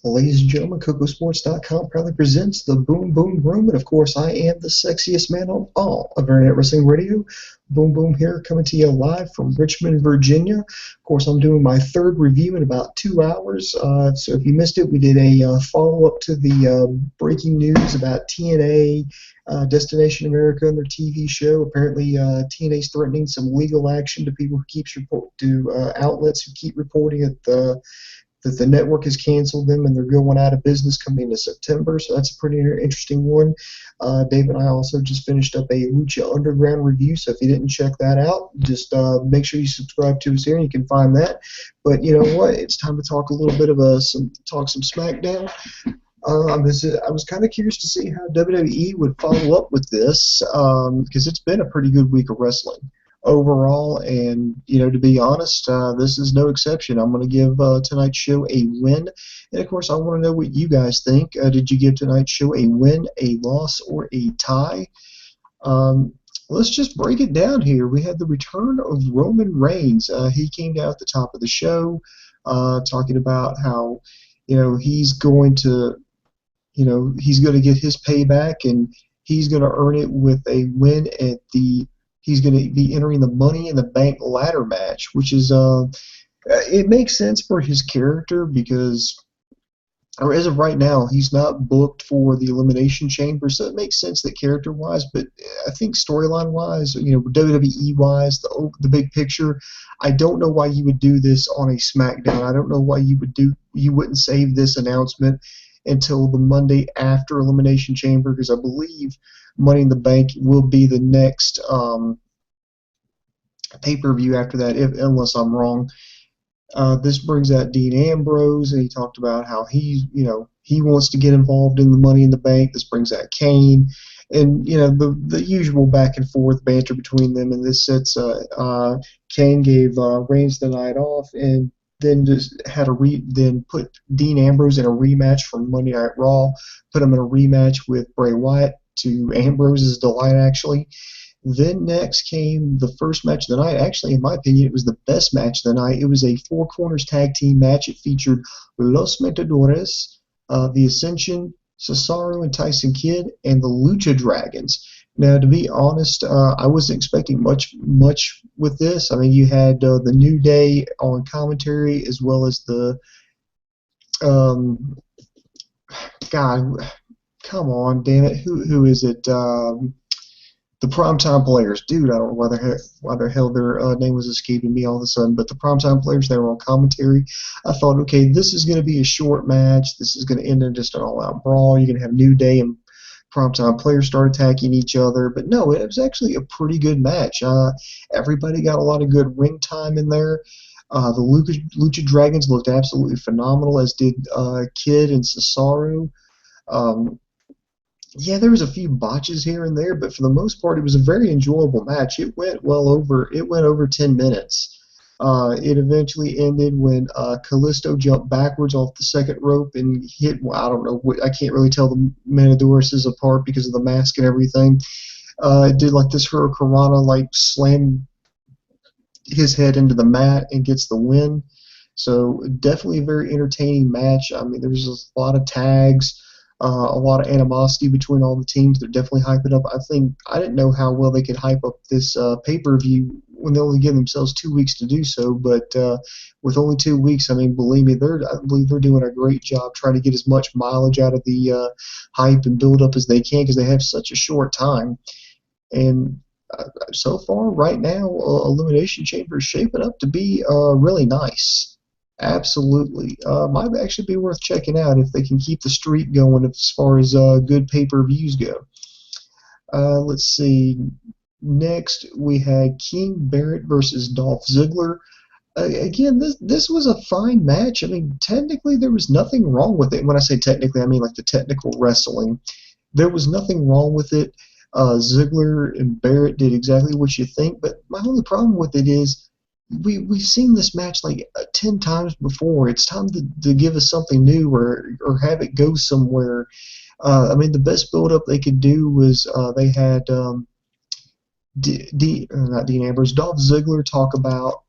Ladies and gentlemen, KocoSports.com proudly presents the Boom Boom Room, and of course, I am the sexiest man on all of Internet Wrestling Radio. Boom Boom here, coming to you live from Richmond, Virginia. Of course, I'm doing my third review in about 2 hours. So if you missed it, we did a follow-up to the breaking news about TNA, Destination America, and their TV show. Apparently, TNA is threatening some legal action to people who outlets who keep reporting that the network has canceled them and they're going out of business coming into September. So that's a pretty interesting one. Dave and I also just finished up a Lucha Underground review. So if you didn't check that out, just make sure you subscribe to us here and you can find that. But you know what? It's time to talk a little bit of some Smackdown. I was kind of curious to see how WWE would follow up with this because it's been a pretty good week of wrestling overall, and to be honest, this is no exception. I'm going to give tonight's show a win, and of course I want to know what you guys think. Did you give tonight's show a win, a loss, or a tie? Let's just break it down here. We had the return of Roman Reigns. He came down at the top of the show talking about how he's going to get his payback, and he's going to earn it with a win at the he's going to be entering the Money in the Bank ladder match, which is it makes sense for his character because, or as of right now, he's not booked for the Elimination Chamber, so it makes sense that character-wise. But I think storyline-wise, WWE-wise, the big picture, I don't know why you would do this on a SmackDown. I don't know why you wouldn't save this announcement until the Monday after Elimination Chamber, because I believe Money in the Bank will be the next pay-per-view after that, unless I'm wrong. This brings out Dean Ambrose, and he talked about how he wants to get involved in the Money in the Bank. This brings out Kane, and the usual back and forth banter between them. And this sets Kane gave Reigns the night off, and then just had then put Dean Ambrose in a rematch from Monday Night Raw, put him in a rematch with Bray Wyatt to Ambrose's delight, actually. Then next came the first match of the night. Actually, in my opinion, it was the best match of the night. It was a Four Corners tag team match. It featured Los Matadores, the Ascension, Cesaro and Tyson Kidd, and the Lucha Dragons. Now, to be honest, I wasn't expecting much with this. I mean, you had the New Day on commentary, as well as the God, come on, damn it, who is it? The Primetime Players. Dude, I don't know why the hell their name was escaping me all of a sudden, but the Primetime Players, they were on commentary. I thought, okay, this is going to be a short match. This is going to end in just an all-out brawl. You're going to have New Day and Primetime Players start attacking each other. But no, it was actually a pretty good match. Everybody got a lot of good ring time in there. The Lucha Dragons looked absolutely phenomenal, as did Kidd and Cesaro. Yeah, there was a few botches here and there, but for the most part, it was a very enjoyable match. It went over 10 minutes. It eventually ended when Kalisto jumped backwards off the second rope and hit. Well, I don't know. I can't really tell the Matadores apart because of the mask and everything. It did like this Hurricanrana, like slam his head into the mat and gets the win. So definitely a very entertaining match. I mean, there was a lot of tags. A lot of animosity between all the teams. They're definitely hyping up. I didn't know how well they could hype up this pay-per-view when they only give themselves 2 weeks to do so. But with only 2 weeks, I mean, believe me, I believe they're doing a great job trying to get as much mileage out of the hype and build up as they can, because they have such a short time. And so far, right now, Elimination Chamber is shaping up to be really nice. Absolutely. Might actually be worth checking out if they can keep the streak going as far as good pay-per-views go. Let's see. Next, we had King Barrett versus Dolph Ziggler. Again, this was a fine match. I mean, technically, there was nothing wrong with it. When I say technically, I mean like the technical wrestling. There was nothing wrong with it. Ziggler and Barrett did exactly what you think, but my only problem with it is we've seen this match like 10 times before. It's time to give us something new or have it go somewhere. I mean, the best build-up they could do was they had not Dean Ambrose, Dolph Ziggler talk about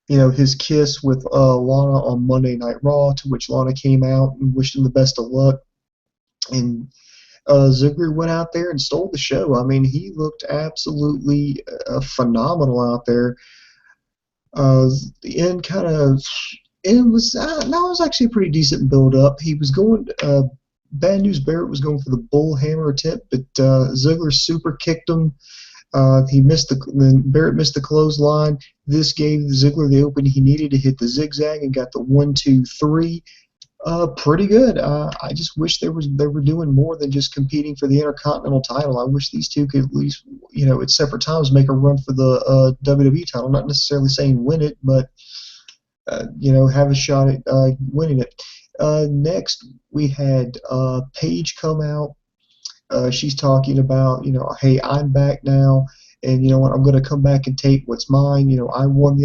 his kiss with Lana on Monday Night Raw, to which Lana came out and wished him the best of luck. And Ziggler went out there and stole the show. I mean, he looked absolutely phenomenal out there. The end kind of it was that was actually a pretty decent build up. He was going. Bad News Barrett was going for the bull hammer attempt, but Ziggler super kicked him. Then Barrett missed the clothesline. This gave Ziggler the opening he needed to hit the zigzag and got the 1-2-3. Pretty good. I just wish they were doing more than just competing for the Intercontinental title. I wish these two could at least, at separate times make a run for the WWE title. Not necessarily saying win it, but have a shot at winning it. Next, we had Paige come out. She's talking about, hey, I'm back now, and you know what? I'm going to come back and take what's mine. I won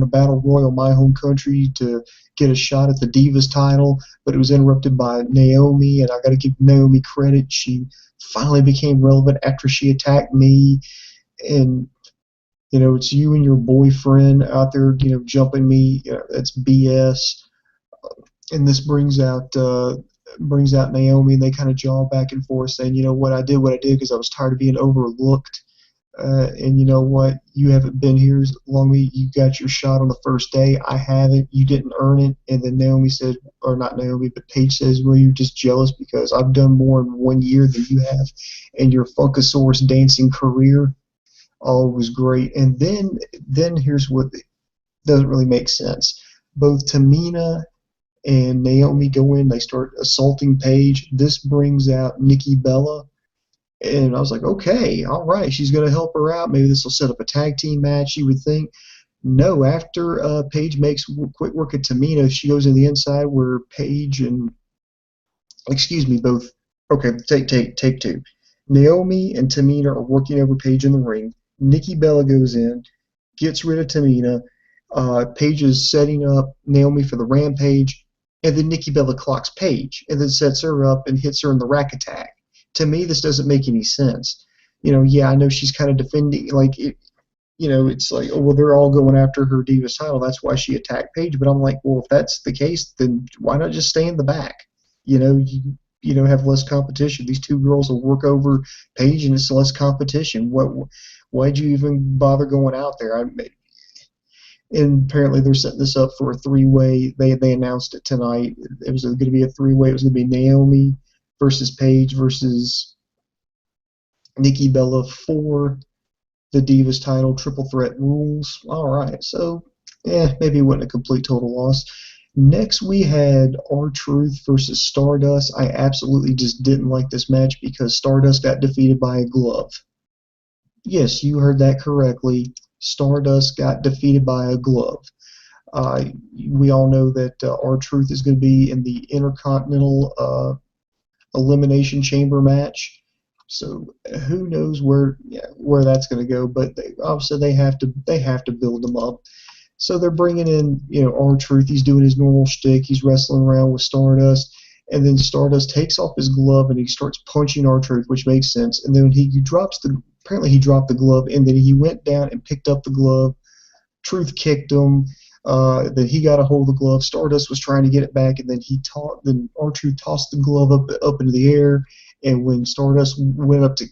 a battle royal in my home country to get a shot at the Divas title, but it was interrupted by Naomi, and I got to give Naomi credit. She finally became relevant after she attacked me, and it's you and your boyfriend out there, jumping me. That's BS. And this brings out Naomi, and they kind of jaw back and forth, saying, what I did because I was tired of being overlooked. And you know what? You haven't been here as long as you got your shot on the first day. I haven't. You didn't earn it. And then Naomi said, or not Naomi, but Paige says, well, you're just jealous because I've done more in 1 year than you have in your KocoSports dancing career. Oh, it was great. And then here's what doesn't really make sense. Both Tamina and Naomi go in. They start assaulting Paige. This brings out Nikki Bella. And I was like, okay, all right, she's going to help her out. Maybe this will set up a tag team match, you would think. No, after Paige makes quick work at Tamina, she goes in the inside where Paige and, both. Okay, take two. Naomi and Tamina are working over Paige in the ring. Nikki Bella goes in, gets rid of Tamina. Paige is setting up Naomi for the Rampage, and then Nikki Bella clocks Paige and then sets her up and hits her in the rack attack. To me, this doesn't make any sense. I know she's kind of defending, it's like, oh, well, they're all going after her Divas title. That's why she attacked Paige. But I'm like, well, if that's the case, then why not just stay in the back? You have less competition. These two girls will work over Paige, and it's less competition. Why'd you even bother going out there? And apparently they're setting this up for a three-way. They announced it tonight. It was going to be a three-way. It was going to be Naomi versus Paige versus Nikki Bella for the Divas title. Triple threat rules. All right. So, maybe it wasn't a complete total loss. Next, we had R-Truth versus Stardust. I absolutely just didn't like this match because Stardust got defeated by a glove. Yes, you heard that correctly. Stardust got defeated by a glove. We all know that R-Truth is going to be in the Intercontinental Elimination Chamber match. So who knows where that's going to go? But obviously they have to build them up. So they're bringing in R-Truth. He's doing his normal shtick. He's wrestling around with Stardust, and then Stardust takes off his glove and he starts punching R-Truth, which makes sense. And then he dropped the glove, and then he went down and picked up the glove. Truth kicked him. Then he got a hold of the glove. Stardust was trying to get it back, and then R-Truth tossed the glove up into the air. And when Stardust went up to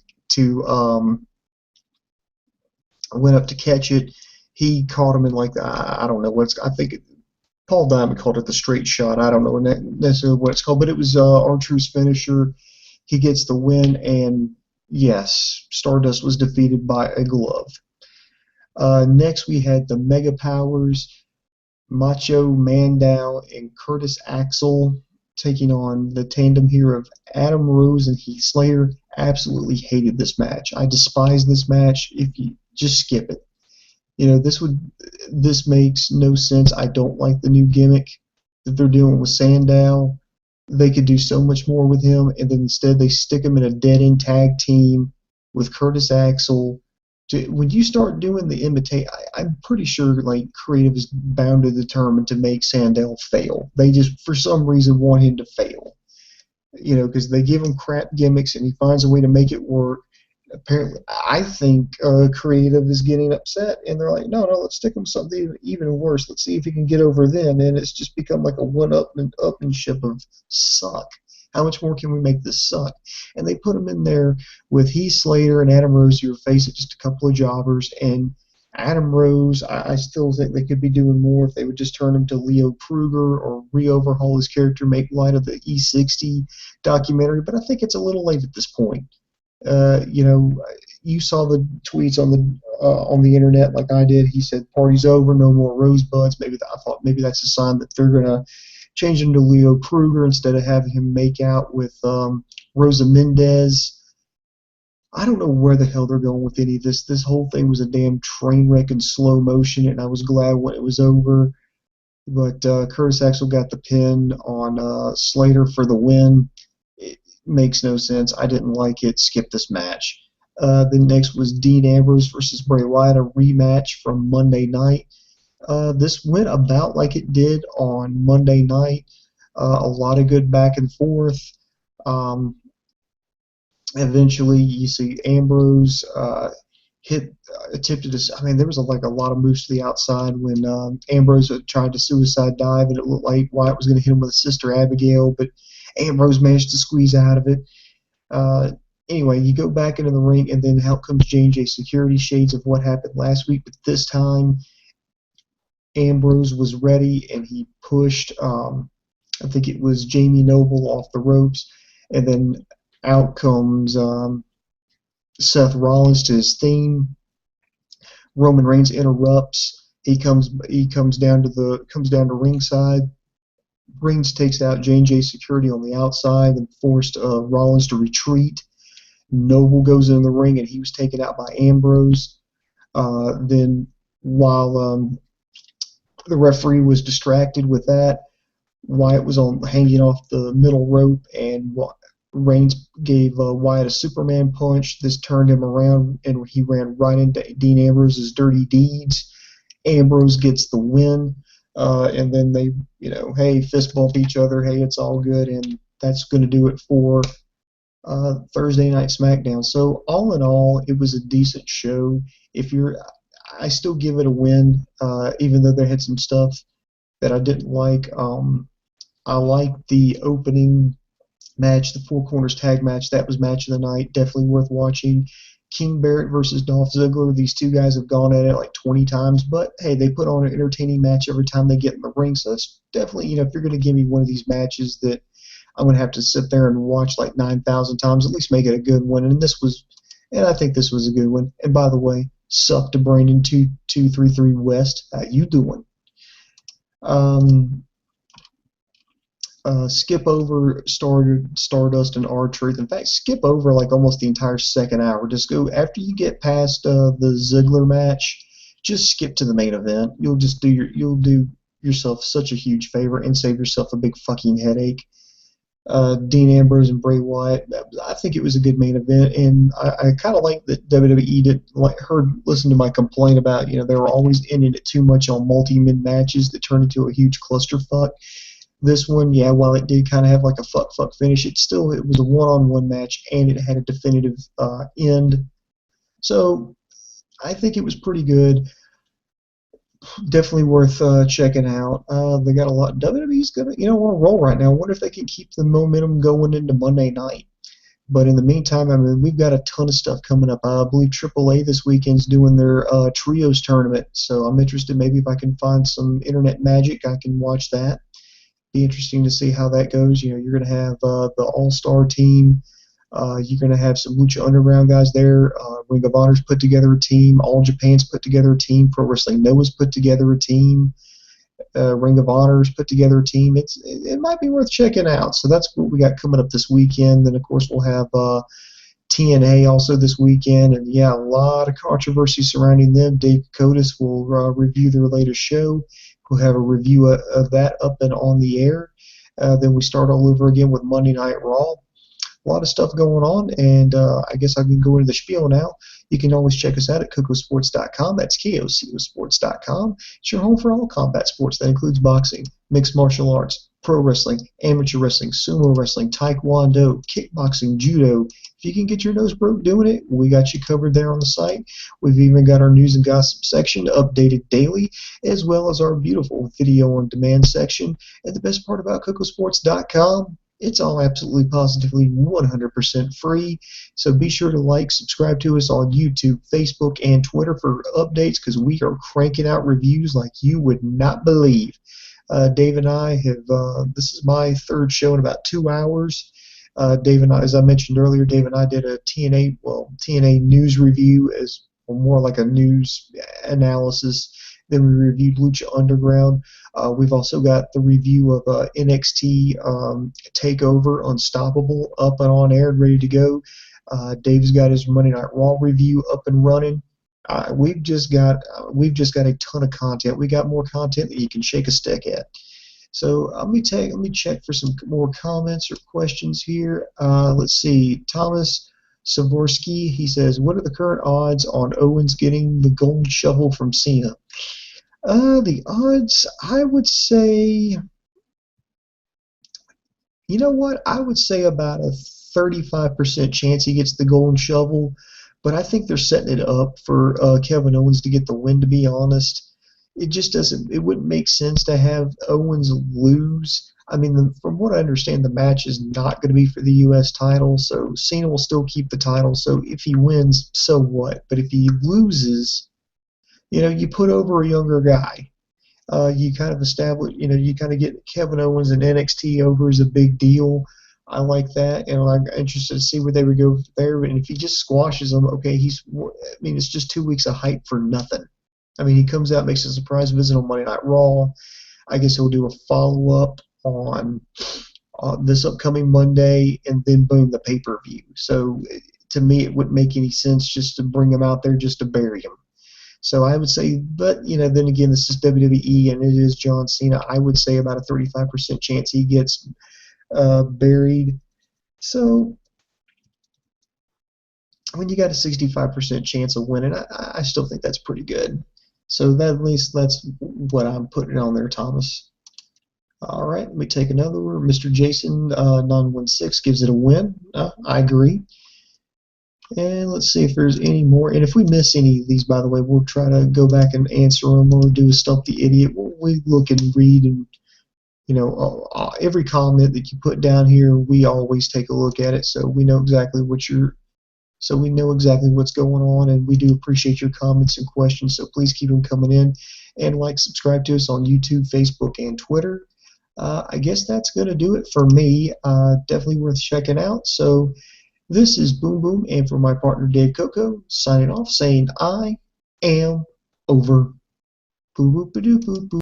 catch it, he caught him in I don't know I think Paul Diamond called it the straight shot. I don't know necessarily what it's called, but it was R-Truth's finisher. He gets the win, and yes, Stardust was defeated by a glove. Next, we had the Mega Powers, Macho Mandow and Curtis Axel taking on the tandem here of Adam Rose and Heath Slater. Absolutely hated this match. I despise this match. If you just skip it. This makes no sense. I don't like the new gimmick that they're doing with Sandow. They could do so much more with him, and then instead they stick him in a dead-end tag team with Curtis Axel. When you start doing the imitate, I'm pretty sure creative is bound and determined to make Sandow fail. They just for some reason want him to fail, because they give him crap gimmicks and he finds a way to make it work. apparently, I think creative is getting upset, and they're like, no, let's stick him something even worse. Let's see if he can get over then. And it's just become like a one-upmanship of suck. How much more can we make this suck? And they put him in there with Heath, Slater, and Adam Rose, who are facing just a couple of jobbers. And Adam Rose, I still think they could be doing more if they would just turn him to Leo Kruger or re-overhaul his character, make light of the E60 documentary. But I think it's a little late at this point. You know, you saw the tweets on the internet like I did. He said, "Party's over, no more rosebuds." I thought maybe that's a sign that they're gonna change him to Leo Kruger instead of having him make out with Rosa Mendez. I don't know where the hell they're going with any of this. This whole thing was a damn train wreck in slow motion, and I was glad when it was over. But Curtis Axel got the pin on Slater for the win. It makes no sense. I didn't like it. Skip this match. Then next was Dean Ambrose versus Bray Wyatt, a rematch from Monday night. This went about like it did on Monday night. A lot of good back and forth. Eventually, you see Ambrose attempted to. I mean, there was a lot of moves to the outside when Ambrose tried to suicide dive, and it looked like Wyatt was going to hit him with his sister Abigail, but Ambrose managed to squeeze out of it. Anyway, you go back into the ring, and then out comes J&J Security, shades of what happened last week, but this time Ambrose was ready, and he pushed, I think it was Jamie Noble off the ropes, and then out comes Seth Rollins to his theme. Roman Reigns interrupts. He comes down to ringside. Reigns takes out J&J Security on the outside and forced Rollins to retreat. Noble goes in the ring, and he was taken out by Ambrose. Then while the referee was distracted with that, Wyatt was hanging off the middle rope, and Reigns gave Wyatt a Superman punch. This turned him around, and he ran right into Dean Ambrose's dirty deeds. Ambrose gets the win, and then they, hey, fist bump each other. Hey, it's all good, and that's going to do it for Thursday Night Smackdown. So all in all, it was a decent show. I still give it a win, even though they had some stuff that I didn't like. I liked the opening match, the Four Corners tag match. That was match of the night. Definitely worth watching. King Barrett versus Dolph Ziggler. These two guys have gone at it like 20 times, but hey, they put on an entertaining match every time they get in the ring. So it's definitely, if you're going to give me one of these matches that I'm going to have to sit there and watch like 9,000 times, at least make it a good one. And I think this was a good one. And by the way, suck to Brandon 2233 West. How you doing? Skip over Stardust and R-Truth. In fact, skip over like almost the entire second hour. Just go after you get past the Ziggler match. Just skip to the main event. You'll do yourself such a huge favor and save yourself a big fucking headache. Dean Ambrose and Bray Wyatt. I think it was a good main event, and I kind of like that WWE listened to my complaint about they were always ending it too much on multi-min matches that turned into a huge clusterfuck. This one, yeah, while it did kind of have like a fuck finish, it was a one-on-one match, and it had a definitive end. So I think it was pretty good. Definitely worth checking out. They got a lot. WWE's gonna, on a roll right now. I wonder if they can keep the momentum going into Monday night. But in the meantime, I mean, we've got a ton of stuff coming up. I believe AAA this weekend's doing their trios tournament, so I'm interested. Maybe if I can find some internet magic, I can watch that. Be interesting to see how that goes. You're going to have the All-Star team. You're going to have some Lucha Underground guys there. Ring of Honor's put together a team. All Japan's put together a team. Pro Wrestling Noah's put together a team. Ring of Honor's put together a team. It might be worth checking out. So that's what we got coming up this weekend. Then, of course, we'll have TNA also this weekend. And, yeah, a lot of controversy surrounding them. Dave Kotis will review their latest show. We'll have a review of that up and on the air. Then we start all over again with Monday Night Raw. A lot of stuff going on, and I guess I can go into the spiel now. You can always check us out at KocoSports.com. That's KocoSports.com. It's your home for all combat sports. That includes boxing, mixed martial arts, pro wrestling, amateur wrestling, sumo wrestling, taekwondo, kickboxing, judo, If you can get your nose broke doing it, we got you covered there on the site. We've even got our news and gossip section updated daily, as well as our beautiful video on demand section. And the best part about KocoSports.com, it's all absolutely positively 100% free. So be sure to like, subscribe to us on YouTube, Facebook, and Twitter for updates, because we are cranking out reviews like you would not believe. Dave and I have, this is my third show in about 2 hours. Dave and I, as I mentioned earlier, Dave and I did a TNA news review, as more like a news analysis. Then we reviewed Lucha Underground. We've also got the review of NXT Takeover Unstoppable up and on air and ready to go. Dave's got his Monday Night Raw review up and running. We've just got a ton of content. We got more content that you can shake a stick at. So let me check for some more comments or questions here. Let's see. Thomas Savorsky, he says, what are the current odds on Owens getting the gold shovel from Cena? The odds, I would say, you know what? I would say about a 35% chance he gets the golden shovel, but I think they're setting it up for Kevin Owens to get the win, to be honest. It just doesn't, it wouldn't make sense to have Owens lose. I mean, from what I understand, the match is not going to be for the U.S. title, so Cena will still keep the title. So if he wins, so what? But if he loses, you put over a younger guy. You kind of establish, you kind of get Kevin Owens and NXT over as a big deal. I like that, and I'm interested to see where they would go there. And if he just squashes them, okay, it's just 2 weeks of hype for nothing. I mean, he comes out, makes a surprise visit on Monday Night Raw. I guess he'll do a follow-up on this upcoming Monday, and then boom, the pay-per-view. So to me, it wouldn't make any sense just to bring him out there just to bury him. So I would say, but then again, this is WWE and it is John Cena. I would say about a 35% chance he gets buried. So when you got a 65% chance of winning, I still think that's pretty good. So that, at least that's what I'm putting on there, Thomas. All right, let me take another one. Mr. Jason 916 gives it a win. I agree. And let's see if there's any more. And if we miss any of these, by the way, we'll try to go back and answer them or do a Stump the Idiot. We look and read, and every comment that you put down here, we always take a look at it, so we know exactly what's going on, and we do appreciate your comments and questions. So please keep them coming in, and subscribe to us on YouTube, Facebook, and Twitter. I guess that's gonna do it for me. Definitely worth checking out. So. This is Boom Boom, and for my partner Dave Coco, signing off, saying I am over. Boo boop ba doo boo boo.